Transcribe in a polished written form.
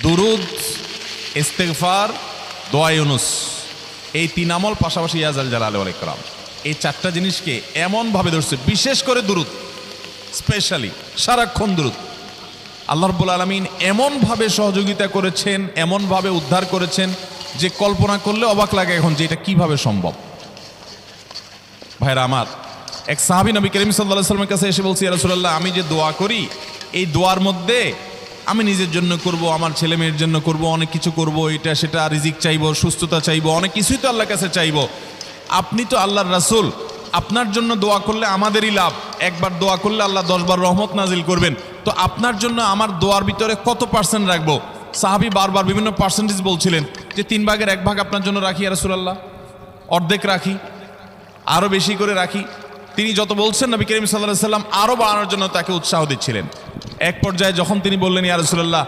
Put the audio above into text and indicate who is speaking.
Speaker 1: দুরুদ, ইস্তেগফার, দোয়া ইউনুস, এই তিন আমল পাশাপাশি ইয়াজাল জালাল ওয়াল ইকরাম, এই চারটা জিনিসকে এমনভাবে ধরছে, বিশেষ করে দুরুদ, স্পেশালি সারাক্ষণ দুরুদ। আল্লাহ রাব্বুল আলামিন এমনভাবে সহযোগিতা করেছেন, এমনভাবে উদ্ধার করেছেন যে কল্পনা করলে অবাক লাগে এখন যে এটা কিভাবে সম্ভব। ভাইরা আমার, এক সাহাবী নবী করিম সাল্লাল্লাহু আলাইহি ওয়াসাল্লামের কাছে এসে বলছি, ইয়া রাসূলুল্লাহ, আমি যে দোয়া করি এই দোয়ার মধ্যে আমি নিজের জন্য করব, আমার ছেলে মেয়ের জন্য করব, অনেক কিছু করব, এটা সেটা, রিজিক চাইবো, সুস্থতা চাইবো, অনেক কিছুই তো আল্লাহর কাছে চাইবো। আপনি তো আল্লাহর রাসূল, আপনার জন্য দোয়া করলে আমাদেরই লাভ, একবার দোয়া করলে আল্লাহ 10 বার রহমত নাজিল করবেন, তো আপনার জন্য আমার দোয়ার ভিতরে কত পার্সেন্ট রাখবো? সাহাবী বারবার বিভিন্ন পার্সেন্টেজ বলছিলেন যে 3 ভাগের 1 ভাগ আপনার জন্য রাখি ইয়া রাসূলুল্লাহ, অর্ধেক রাখি, আরও বেশি করে রাখি। তিনি যত বলছেন নবী করিম সাল্লাল্লাহু আলাইহি ওয়াসাল্লাম আরও বাড়ানোর জন্য তাকে উৎসাহ দিচ্ছিলেন। এক পর্যায়ে যখন তিনি বললেন, ইয়া রাসূলুল্লাহ,